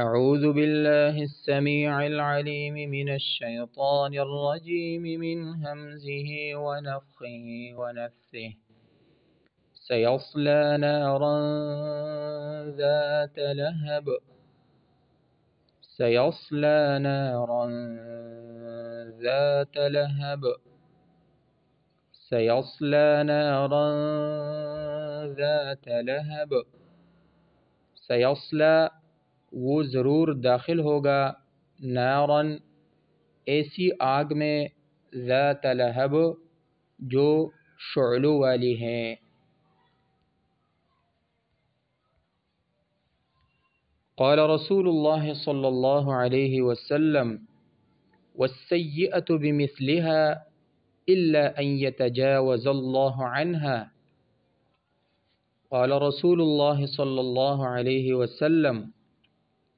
أعوذ بالله السميع العليم من الشيطان الرجيم من همزه ونفخه ونفثه سيصلى نارا ذات لهب سيصلى نارا ذات لهب سيصلى نارا ذات لهب سيصلى وہ ضرور داخل ہوگا نارن ایسی آگ میں ذات لہب جو شعلوں والی ہے۔ قال رسول اللہ صلی اللہ علیہ وسلم والسیئۃ بمثلها الا ان يتجاوز اللہ عنها۔ قال رسول اللہ صلی اللہ علیہ وسلم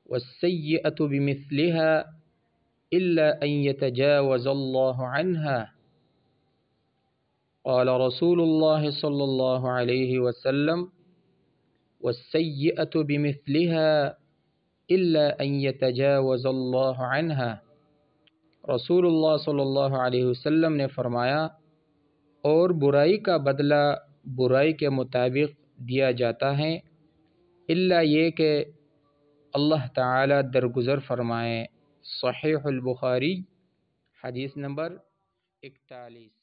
والسيئة بمثلها إلا أن يتجاوز الله عنها۔ قال رسول الله صلى الله عليه وسلم والسيئة بمثلها إلا أن يتجاوز الله عنها۔ رسول اللہ صلی اللہ علیہ وسلم نے فرمایا اور برائی کا بدلہ برائی کے مطابق دیا جاتا ہے الا یہ کہ اللہ تعالی درگزر فرمائے۔ صحیح البخاری حدیث نمبر 41۔